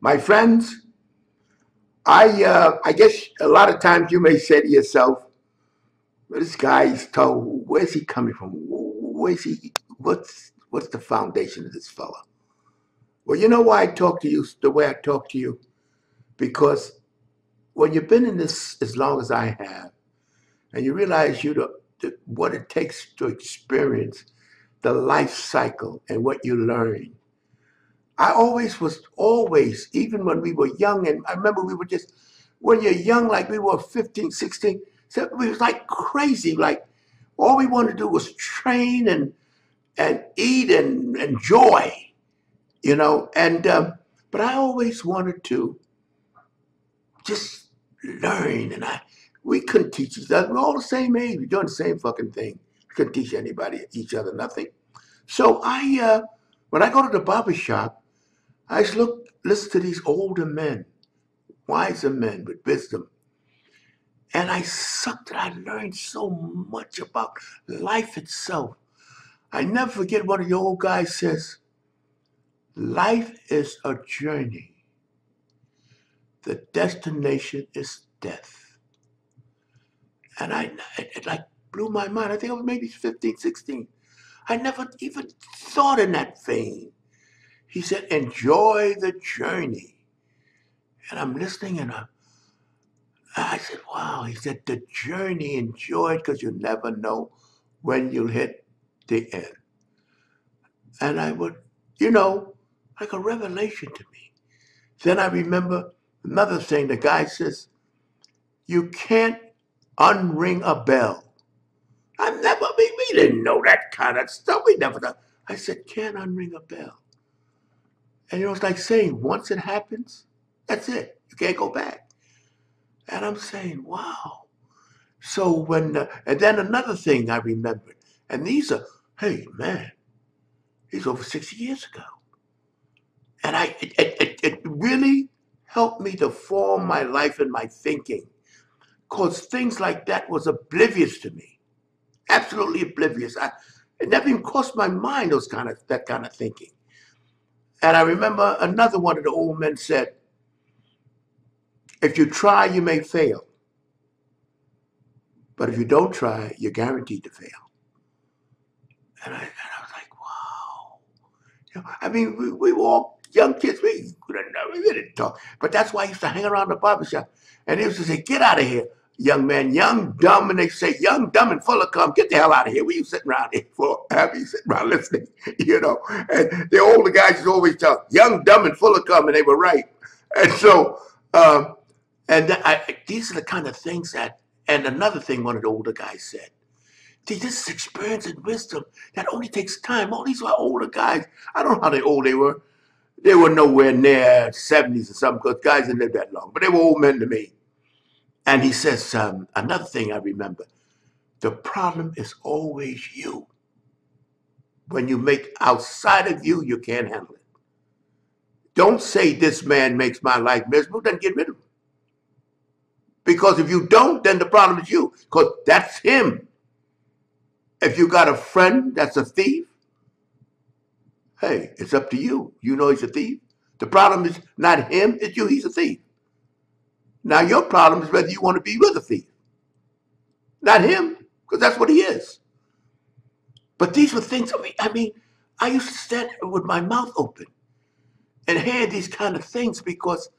My friends, I guess a lot of times you may say to yourself, well, this guy's told, where's he coming from? Where's he? What's the foundation of this fella? Well, you know why I talk to you the way I talk to you? Because when you've been in this as long as I have, and you realize what it takes to experience the life cycle and what you learn. I always, even when we were young, and I remember we were just, when you're young, like we were 15, 16, so we was like crazy. Like all we wanted to do was train and eat and enjoy, you know. But I always wanted to just learn, and we couldn't teach each other. We're all the same age. We're doing the same fucking thing. We couldn't teach each other, nothing. So when I go to the barber shop, I just listen to these older men, wiser men with wisdom. And I sucked it. I learned so much about life itself. I never forget one of the old guys says, life is a journey. The destination is death. And it like blew my mind. I think I was maybe 15, 16. I never even thought in that vein. He said, enjoy the journey. And I'm listening and I said, wow. He said, the journey, enjoy it because you never know when you'll hit the end. And I would, like a revelation to me. Then I remember another thing. The guy says, you can't unring a bell. We didn't know that kind of stuff. We never done. I said, can't unring a bell. And it's like saying, once it happens, that's it. You can't go back. And I'm saying, wow. So and then another thing I remembered, and hey man, these over 60 years ago. And it really helped me to form my life and my thinking. Because things like that was oblivious to me. Absolutely oblivious. It never even crossed my mind, that kind of thinking. And I remember another one of the old men said, if you try, you may fail. But if you don't try, you're guaranteed to fail. And I was like, wow. I mean, we were all young kids. We didn't talk. But that's why I used to hang around the barbershop. And they used to say, get out of here, young man, young, dumb. And they say, young, dumb, and full of cum. Get the hell out of here. What are you sitting around here for? Happy sitting around listening, And the older guys used to always talk, young, dumb, and full of cum. And they were right. And so, these are the kind of things and another thing one of the older guys said, see, this is experience and wisdom that only takes time. All these are older guys. I don't know how old they were. They were nowhere near 70s or something because guys didn't live that long. But they were old men to me. And he says, another thing I remember, the problem is always you. When you make outside of you, you can't handle it. Don't say this man makes my life miserable, then get rid of him. Because if you don't, then the problem is you. Because that's him. If you got a friend that's a thief, hey, it's up to you. You know he's a thief. The problem is not him, it's you, he's a thief. Now your problem is whether you want to be with a thief. Not him, because that's what he is. But these were things, I used to stand with my mouth open and hear these kind of things because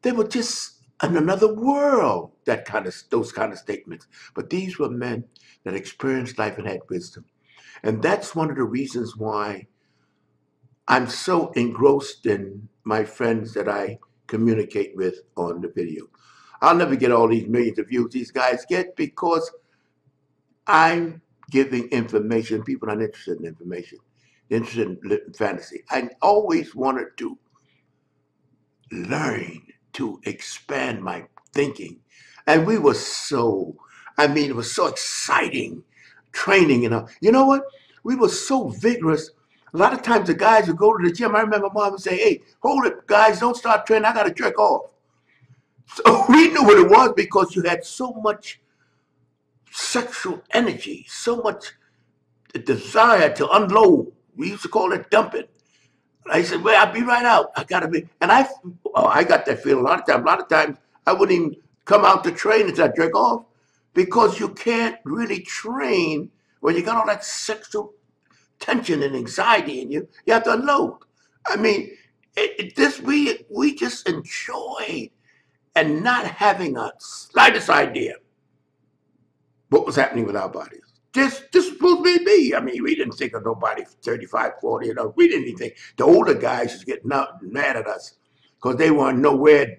they were just in another world, those kind of statements. But these were men that experienced life and had wisdom. And that's one of the reasons why I'm so engrossed in my friends that I communicate with on the video. I'll never get all these millions of views these guys get because I'm giving information. People aren't interested in information. They're interested in fantasy. I always wanted to learn to expand my thinking. And we were it was so exciting training. You know what? We were so vigorous. A lot of times the guys would go to the gym. I remember mom would say, hey, hold it, guys, don't start training. I got to jerk off. So we knew what it was because you had so much sexual energy, so much desire to unload. We used to call it dumping. I said, well, I'll be right out. I gotta be, and I got that feeling a lot of times. A lot of times I wouldn't even come out to train until I jerk off, because you can't really train when you got all that sexual tension and anxiety in you. You have to unload. I mean, this we just enjoyed and not having a slightest idea what was happening with our bodies. Just supposed to be me. I mean, we didn't think of nobody 35, 40, you know. We didn't even think. The older guys was getting up mad at us because they weren't nowhere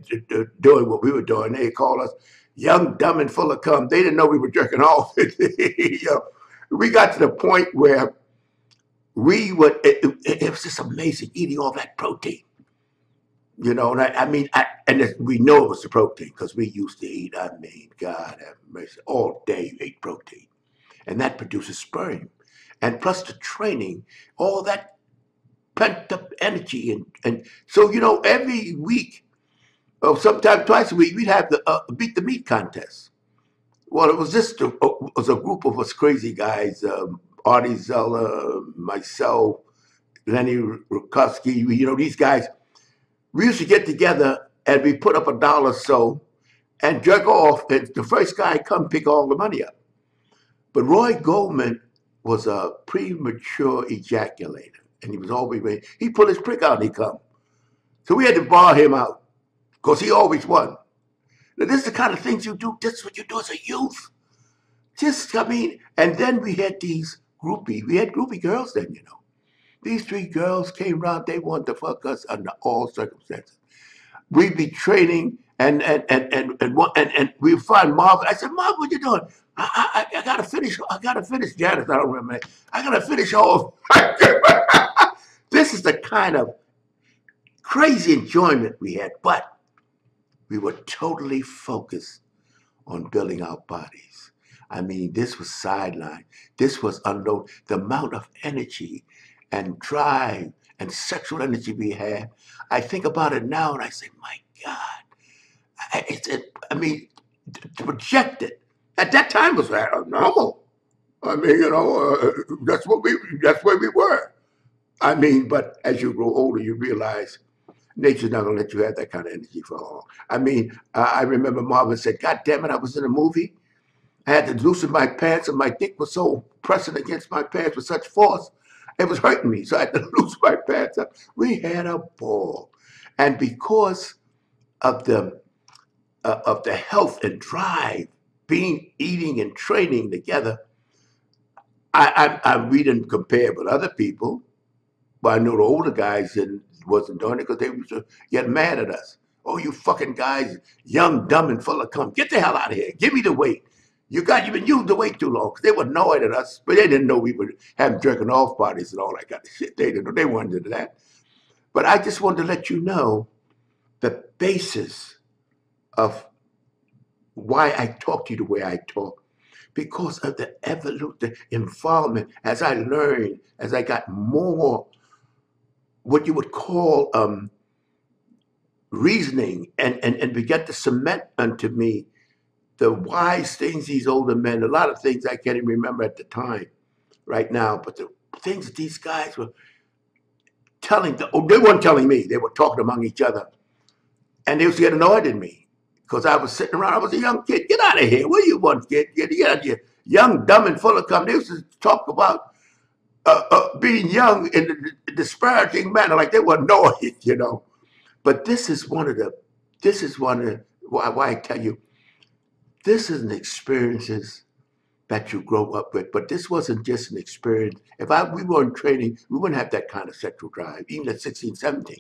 doing what we were doing. They called us young, dumb, and full of cum. They didn't know we were jerking off. You know, we got to the point where it was just amazing eating all that protein. You know, and we know it was the protein because we used to eat, I mean, God have mercy, all day we ate protein. And that produces sperm. And plus the training, all that pent up energy. And so, you know, every week, or sometimes twice a week, we'd have the beat the meat contest. Well, it was just was a group of us crazy guys, Artie Zeller, myself, Lenny Rutkowski, you know, these guys. We used to get together and we put up $1 or so and jerk off, and the first guy come pick all the money up. But Roy Goldman was a premature ejaculator, and he was always ready. He pulled his prick out and he come. So we had to bar him out because he always won. Now, this is the kind of things you do. This is what you do as a youth. Just, I mean, and then we had these groupie. We had groupie girls then, you know. These three girls came around. They wanted to fuck us under all circumstances. We'd be training and we'd find Marv. I said, Marv, what you doing? I gotta finish. I gotta finish, Janice. I don't remember. I gotta finish off. This is the kind of crazy enjoyment we had, but we were totally focused on building our bodies. I mean, this was sideline. This was unload. The amount of energy and drive and sexual energy we had. I think about it now and I say, my God, I mean, to project it at that time was normal. I mean, you know, that's where we were. I mean, but as you grow older, you realize nature's not gonna let you have that kind of energy for long. I mean, I remember Marvin said, "God damn it, I was in a movie. I had to loosen my pants, and my dick was so pressing against my pants with such force, it was hurting me. So I had to loosen my pants up." We had a ball, and because of the health and drive, eating and training together, we didn't compare with other people. But I know the older guys wasn't doing it because they used to get mad at us. Oh, you fucking guys, young, dumb, and full of cum. Get the hell out of here. Give me the weight. You've been using the weight too long. They were annoyed at us, but they didn't know we were having jerking off parties and all that kind of shit. They didn't know. They weren't into that. But I just wanted to let you know the basis of why I talk to you the way I talk, because of the evolution, the involvement. As I learned, as I got more, what you would call reasoning, and began to cement unto me the wise things these older men, a lot of things I can't even remember at the time right now, but the things that these guys were telling, they weren't telling me, they were talking among each other. And they used to get annoyed at me because I was sitting around, I was a young kid. Get out of here. What do you want, kid? Get out of here. Young, dumb, and full of cum. They used to talk about being young in a disparaging manner, like they were annoyed, you know. But this is one of why I tell you, this is an experiences that you grow up with. But this wasn't just an experience. If we weren't training, we wouldn't have that kind of sexual drive, even at 16, 17.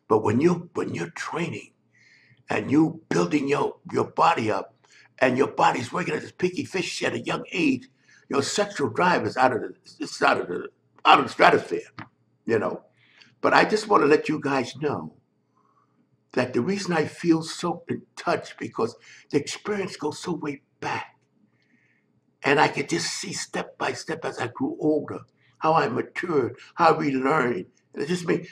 But when you're training and you building your body up and your body's working at this picky fish at a young age, your sexual drive is out of the stratosphere, you know. But I just want to let you guys know that the reason I feel so in touch, because the experience goes so way back. And I could just see step by step as I grew older, how I matured, how we learned. And it just me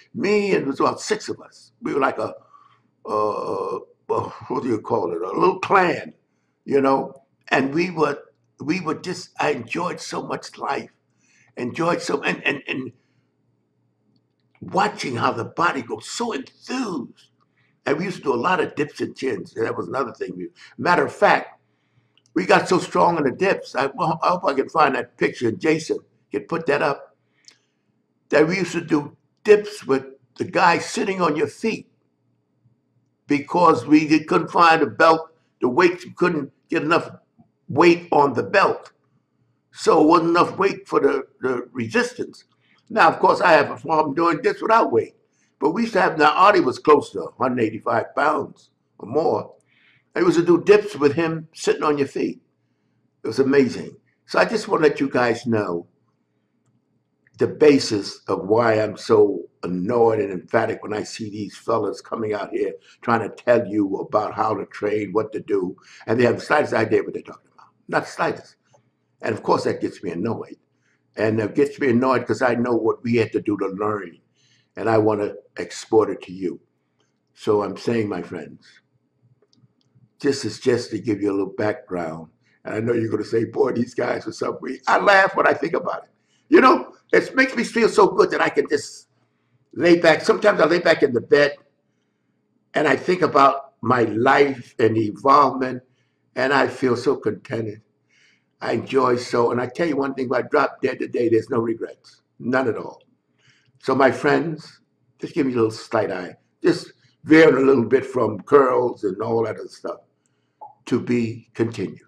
and it was about 6 of us. We were like what do you call it? A little clan, you know? And we would just, I enjoyed so much life, enjoyed so, and watching how the body goes so enthused. And we used to do a lot of dips and chins. That was another thing. Matter of fact, we got so strong in the dips. Well, I hope I can find that picture. Jason can put that up. That we used to do dips with the guy sitting on your feet because we couldn't find a belt. The weights, we couldn't get enough weight on the belt. So it wasn't enough weight for the resistance. Now, of course, I have a problem doing this without weight. But we used to have, now Artie was close to 185 pounds or more. I used to do dips with him sitting on your feet. It was amazing. So I just want to let you guys know the basis of why I'm so annoyed and emphatic when I see these fellas coming out here trying to tell you about how to train, what to do, and they have the slightest idea what they're talking about. Not the slightest. And of course, that gets me annoyed. And it gets me annoyed because I know what we had to do to learn, and I want to export it to you. So I'm saying, my friends, this is just to give you a little background. And I know you're going to say, boy, these guys are so weak. I laugh when I think about it. You know, it makes me feel so good that I can just lay back. Sometimes I lay back in the bed and I think about my life and the involvement, and I feel so contented. I enjoy so. And I tell you one thing, if I drop dead today, there's no regrets. None at all. So my friends, just give me a little slight eye. Just veering a little bit from curls and all that other stuff. To be continued.